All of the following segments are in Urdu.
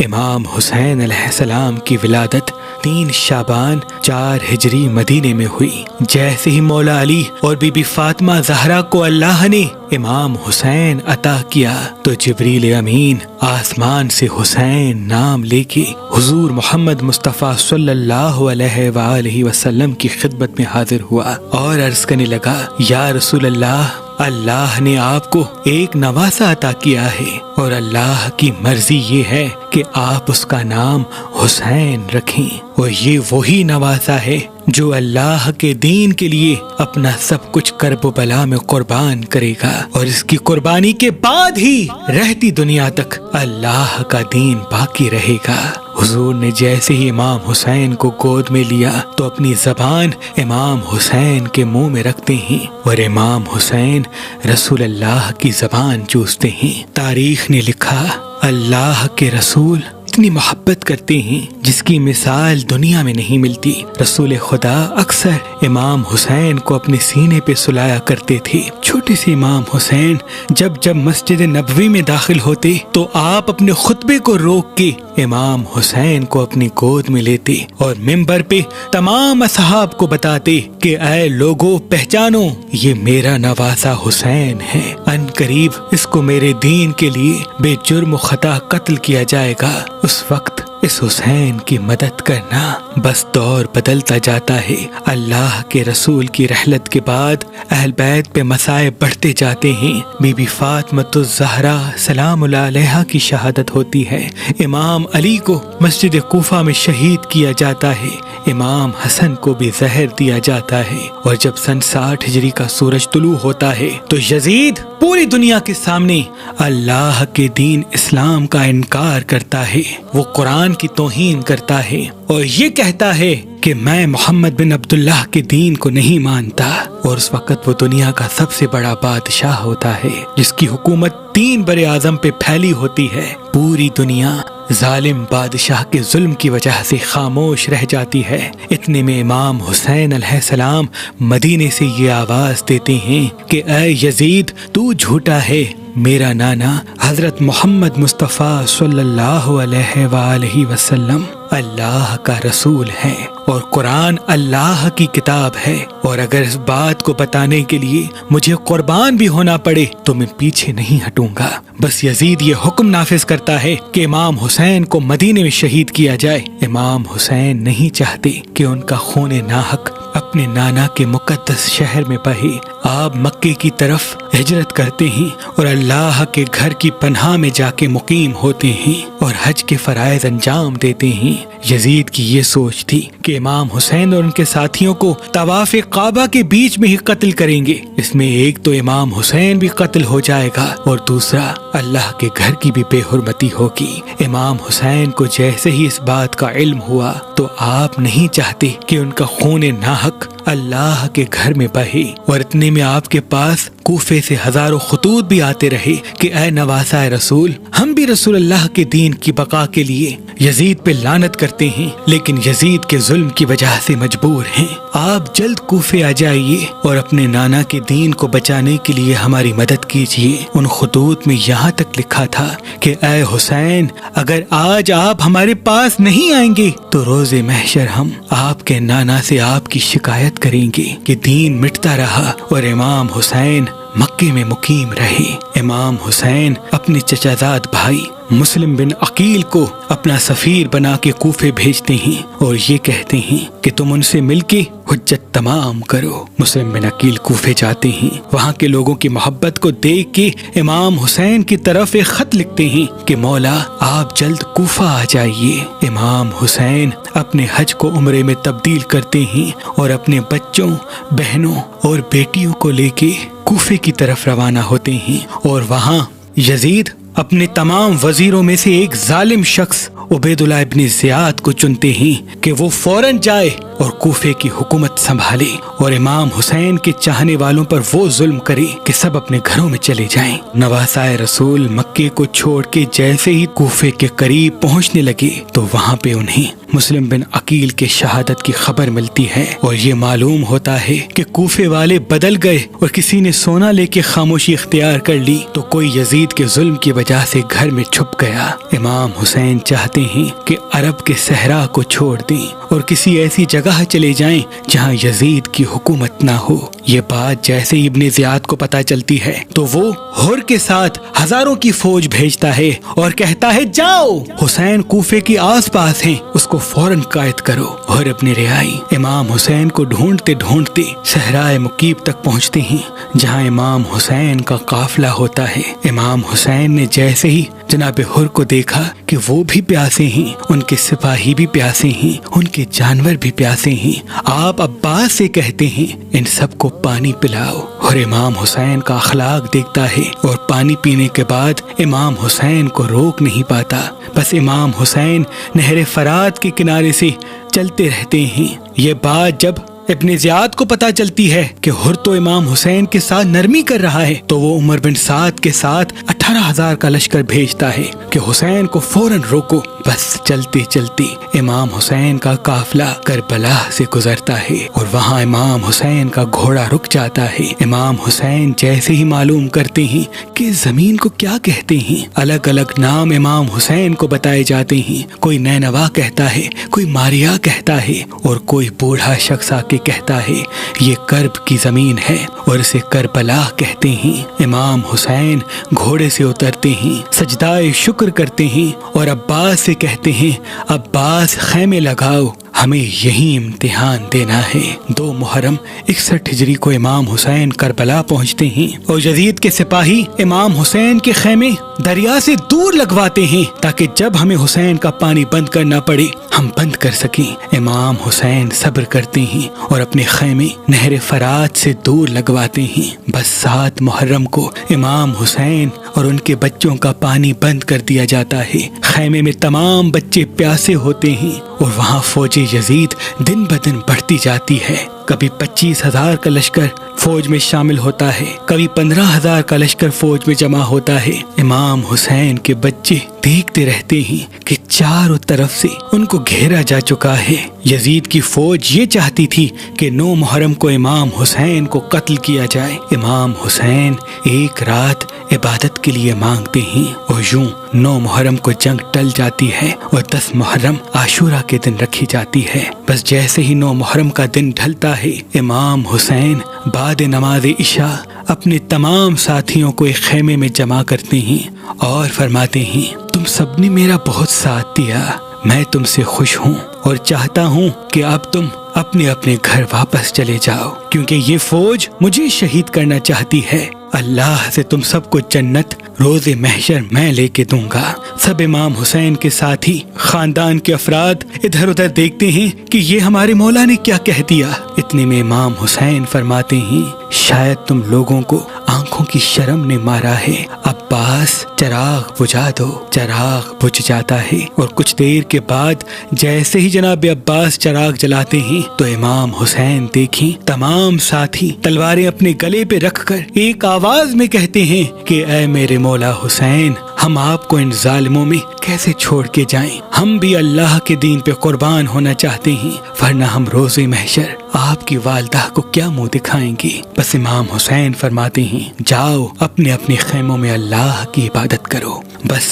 امام حسین علیہ السلام کی ولادت 3 شعبان 4 ہجری مدینے میں ہوئی۔ جیسے ہی مولا علی اور بی بی فاطمہ زہرا کو اللہ نے امام حسین عطا کیا تو جبریل امین آسمان سے حسین نام لے کے حضور محمد مصطفیٰ صلی اللہ علیہ وآلہ وسلم کی خدمت میں حاضر ہوا اور عرض کرنے لگا، یا رسول اللہ نے آپ کو ایک نواسہ عطا کیا ہے اور اللہ کی مرضی یہ ہے کہ آپ اس کا نام حسین رکھیں، اور یہ وہی نواسہ ہے جو اللہ کے دین کے لیے اپنا سب کچھ کرب و بلا میں قربان کرے گا، اور اس کی قربانی کے بعد ہی رہتی دنیا تک اللہ کا دین باقی رہے گا۔ حضور نے جیسے ہی امام حسین کو گود میں لیا تو اپنی زبان امام حسین کے منہ میں رکھتے ہیں اور امام حسین رسول اللہ کی زبان چوستے ہیں۔ تاریخ نے لکھا، اللہ کے رسول اتنی محبت کرتے ہیں جس کی مثال دنیا میں نہیں ملتی۔ رسول خدا اکثر امام حسین کو اپنے سینے پہ سلایا کرتے تھے۔ چھوٹے سے امام حسین جب مسجد نبوی میں داخل ہوتے تو آپ اپنے خطبے کو روک کے امام حسین کو اپنی گود میں لیتے اور منبر پہ تمام اصحاب کو بتاتے کہ اے لوگو پہچانو، یہ میرا نواسہ حسین ہے، ان قریب اس کو میرے دین کے لیے بے جرم و خطا قتل کیا جائے گا۔ اس وقت اس حسین کی مدد کرنا، بس دور بدلتا جاتا ہے۔ اللہ کے رسول کی رحلت کے بعد اہل بیت پہ مصائب بڑھتے جاتے ہیں۔ بی بی فاطمۃ الزہرا سلام اللہ علیہا کی شہادت ہوتی ہے، امام علی کو مسجد کوفہ میں شہید کیا جاتا ہے، امام حسن کو بھی زہر دیا جاتا ہے، اور جب سن 60 ہجری کا سورج طلوع ہوتا ہے تو یزید پوری دنیا کے سامنے اللہ کے دین اسلام کا انکار کرتا ہے، وہ قرآن کی توہین کرتا ہے اور یہ کہتا ہے کہ میں محمد بن عبداللہ کے دین کو نہیں مانتا، اور اس وقت وہ دنیا کا سب سے بڑا بادشاہ ہوتا ہے جس کی حکومت 3 بر اعظم پہ پھیلی ہوتی ہے۔ پوری دنیا ظالم بادشاہ کے ظلم کی وجہ سے خاموش رہ جاتی ہے۔ اتنے میں امام حسین علیہ السلام مدینے سے یہ آواز دیتے ہیں کہ اے یزید، تو جھوٹا ہے، میرا نانا حضرت محمد مصطفیٰ صلی اللہ علیہ وآلہ وسلم اللہ کا رسول ہے اور قرآن اللہ کی کتاب ہے، اور اگر اس بات کو بتانے کے لیے مجھے قربان بھی ہونا پڑے تو میں پیچھے نہیں ہٹوں گا۔ بس یزید یہ حکم نافذ کرتا ہے کہ امام حسین کو مدینے میں شہید کیا جائے۔ امام حسین نہیں چاہتے کہ ان کا خون ناحق اپنے نانا کے مقدس شہر میں بہے۔ آپ مکے کی طرف ہجرت کرتے ہیں اور اللہ کے گھر کی پناہ میں جا کے مقیم ہوتے ہیں اور حج کے فرائض انجام دیتے ہیں۔ یزید کی یہ سوچ تھی کہ امام حسین اور ان کے ساتھیوں کو طواف کعبہ کے بیچ میں ہی قتل کریں گے، اس میں ایک تو امام حسین بھی قتل ہو جائے گا اور دوسرا اللہ کے گھر کی بھی بے حرمتی ہوگی۔ امام حسین کو جیسے ہی اس بات کا علم ہوا تو آپ نہیں چاہتے کہ ان کا خون ناحق اللہ کے گھر میں بہے، اور اتنے میں آپ کے پاس کوفے سے ہزاروں خطوط بھی آتے رہے کہ اے نواسہ رسول، ہم بھی رسول اللہ کے دین کی بقا کے لیے یزید پہ لعنت کرتے ہیں لیکن یزید کے ظلم کی وجہ سے مجبور ہیں، آپ جلد کوفے آ جائیے اور اپنے نانا کے دین کو بچانے کے لیے ہماری مدد کیجیے۔ ان خطوط میں یہاں تک لکھا تھا کہ اے حسین، اگر آج آپ ہمارے پاس نہیں آئیں گے تو روز محشر ہم آپ کے نانا سے آپ کی شکایت کریں گے کہ دین مٹتا رہا اور امام حسین مکے میں مقیم رہے۔ امام حسین اپنے چچا زاد بھائی مسلم بن عقیل کو اپنا سفیر بنا کے کوفے بھیجتے ہیں اور یہ کہتے ہیں کہ تم ان سے مل کے حجت تمام کرو۔ مسلم بن عقیل کوفے جاتے ہیں، وہاں کے لوگوں کی محبت کو دیکھ کے امام حسین کی طرف ایک خط لکھتے ہیں کہ مولا آپ جلد کوفہ آ جائیے۔ امام حسین اپنے حج کو عمرے میں تبدیل کرتے ہیں اور اپنے بچوں، بہنوں اور بیٹیوں کو لے کے کوفے کی طرف روانہ ہوتے ہیں، اور وہاں یزید اپنے تمام وزیروں میں سے ایک ظالم شخص عبید اللہ ابن زیاد کو چنتے ہیں کہ وہ فوراً جائے اور کوفے کی حکومت سنبھالے اور امام حسین کے چاہنے والوں پر وہ ظلم کرے کہ سب اپنے گھروں میں چلے جائیں۔ نواسہ رسول مکے کو چھوڑ کے جیسے ہی کوفے کے قریب پہنچنے لگے تو وہاں پہ انہیں مسلم بن عقیل کے شہادت کی خبر ملتی ہے اور یہ معلوم ہوتا ہے کہ کوفے والے بدل گئے اور کسی نے سونا لے کے خاموشی اختیار کر لی تو کوئی یزید کے ظلم کی وجہ وجہ سے گھر میں چھپ گیا۔ امام حسین چاہتے ہیں کہ عرب کے صحرا کو چھوڑ دیں اور کسی ایسی جگہ چلے جائیں جہاں یزید کی حکومت نہ ہو۔ یہ بات جیسے ہی ابن زیاد کو پتہ چلتی ہے تو وہ ہر کے ساتھ ہزاروں کی فوج بھیجتا ہے اور کہتا ہے جاؤ، حسین کوفے کے آس پاس ہیں، اس کو فوراً قائد کرو۔ اور اپنے رہائی امام حسین کو ڈھونڈتے ڈھونڈتے صحرائے مکیب تک پہنچتے ہیں جہاں امام حسین کا قافلہ ہوتا ہے۔ امام حسین نے جیسے ہی جناب ہر کو دیکھا کہ وہ بھی پیاسے ہیں، ان کے سپاہی بھی پیاسے ہیں، ان کے جانور بھی پیاسے ہیں، آپ عباس سے کہتے ہیں ان سب کو پانی پلاؤ۔ اور امام حسین کا اخلاق دیکھتا ہے اور پانی پینے کے بعد امام حسین کو روک نہیں پاتا، بس امام حسین نہر فرات کے کنارے سے چلتے رہتے ہیں۔ یہ بات جب ابن زیاد کو پتہ چلتی ہے کہ ہر تو امام حسین کے ساتھ نرمی کر رہا ہے تو وہ عمر بن سعد کے ساتھ 18,000 کا لشکر بھیجتا ہے کہ حسین کو فوراً روکو۔ بس چلتے چلتے امام حسین کا قافلہ کربلا سے گزرتا ہے اور وہاں امام حسین کا گھوڑا رک جاتا ہے۔ امام حسین جیسے ہی معلوم کرتے ہیں کہ زمین کو کیا کہتے ہیں، الگ الگ نام امام حسین کو بتائے جاتے ہیں۔ کوئی نینوا کہتا ہے، کوئی ماریا کہتا ہے اور کوئی بوڑھا شخص آ کے کہتا ہے یہ کرب کی زمین ہے اور اسے کربلا کہتے ہیں۔ امام حسین گھوڑے سے اترتے ہیں، سجدہ شکر کرتے ہیں اور عباس سے کہتے ہیں عباس خیمے لگاؤ، ہمیں یہی امتحان دینا ہے۔ 2 محرم 61 ہجری کو امام حسین کربلا پہنچتے ہیں اور یزید کے سپاہی امام حسین کے خیمے دریا سے دور لگواتے ہیں تاکہ جب ہمیں حسین کا پانی بند کرنا پڑے ہم بند کر سکیں۔ امام حسین صبر کرتے ہیں اور اپنے خیمے نہر فرات سے دور لگواتے ہیں۔ بس 7 محرم کو امام حسین اور ان کے بچوں کا پانی بند کر دیا جاتا ہے۔ خیمے میں تمام بچے پیاسے ہوتے ہیں اور وہاں فوج یزید دن بدن بڑھتی جاتی ہے۔ کبھی 25,000 کا لشکر فوج میں شامل ہوتا ہے، کبھی 15,000 کا لشکر فوج میں جمع ہوتا ہے۔ امام حسین کے بچے دیکھتے رہتے ہیں کہ چاروں طرف سے ان کو گھیرا جا چکا ہے۔ یزید کی فوج یہ چاہتی تھی کہ 9 محرم کو امام حسین کو قتل کیا جائے۔ امام حسین ایک رات عبادت کے لیے مانگتے ہیں اور یوں 9 محرم کو جنگ ٹل جاتی ہے اور 10 محرم عاشورہ کے دن رکھی جاتی ہے۔ بس جیسے ہی 9 محرم کا دن ڈھلتا ہے امام حسین بعد نماز عشاء اپنے تمام ساتھیوں کو ایک خیمے میں جمع کرتے ہیں اور فرماتے ہیں تم سب نے میرا بہت ساتھ دیا، میں تم سے خوش ہوں اور چاہتا ہوں کہ اب تم اپنے اپنے گھر واپس چلے جاؤ، کیونکہ یہ فوج مجھے شہید کرنا چاہتی ہے۔ اللہ سے تم سب کو جنت روز محشر میں لے کے دوں گا۔ سب امام حسین کے ساتھی خاندان کے افراد ادھر ادھر دیکھتے ہیں کہ یہ ہمارے مولا نے کیا کہہ دیا۔ اتنے میں امام حسین فرماتے ہیں شاید تم لوگوں کو آنکھوں کی شرم نے مارا ہے، عباس چراغ بجھا دو۔ چراغ بجھ جاتا ہے اور کچھ دیر کے بعد جیسے ہی جناب عباس چراغ جلاتے ہیں تو امام حسین دیکھیں تمام ساتھی تلواریں اپنے گلے پہ رکھ کر ایک آواز میں کہتے ہیں کہ اے میرے مولا حسین، ہم آپ کو ان ظالموں میں کیسے چھوڑ کے جائیں، ہم بھی اللہ کے دین پہ قربان ہونا چاہتے ہیں، ورنہ ہم روز محشر آپ کی والدہ کو کیا منہ دکھائیں گے۔ بس امام حسین فرماتے ہیں جاؤ اپنے اپنے خیموں میں اللہ کی عبادت کرو۔ بس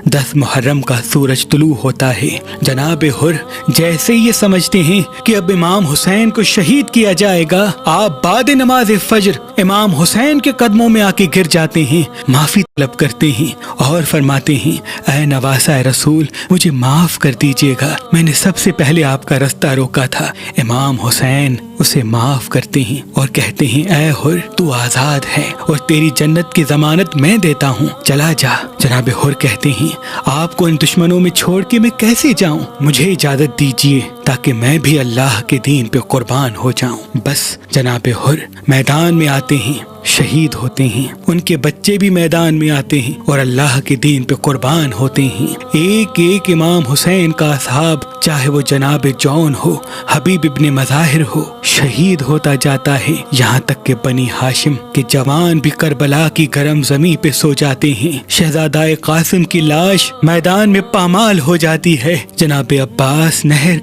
10 محرم کا سورج طلوع ہوتا ہے۔ جناب ہر جیسے یہ سمجھتے ہیں کہ اب امام حسین کو شہید کیا جائے گا، آپ بعد نماز فجر امام حسین کے قدموں میں آ کے گر جاتے ہیں، معافی طلب کرتے ہیں اور فرماتے ہیں اے نواسہ رسول مجھے معاف کر دیجیے گا، میں نے سب سے پہلے آپ کا رستہ روکا تھا۔ امام حسین اسے معاف کرتے ہیں اور کہتے ہیں اے ہر تو آزاد ہے اور تیری جنت کی ضمانت میں دیتا ہوں، چلا جا۔ جناب ہر کہتے ہیں آپ کو ان دشمنوں میں چھوڑ کے میں کیسے جاؤں، مجھے اجازت دیجیے تاکہ میں بھی اللہ کے دین پہ قربان ہو جاؤں۔ بس جناب ہر میدان میں آتے ہیں، شہید ہوتے ہیں، ان کے بچے بھی میدان میں آتے ہیں اور اللہ کے دین پہ قربان ہوتے ہیں۔ ایک ایک امام حسین کا اصحاب چاہے وہ جناب جون ہو، حبیب ابن مظاہر ہو، شہید ہوتا جاتا ہے، یہاں تک کہ بنی ہاشم کے جوان بھی کربلا کی گرم زمین پہ سو جاتے ہیں۔ شہزادہ قاسم کی لاش میدان میں پامال ہو جاتی ہے۔ جناب عباس نہر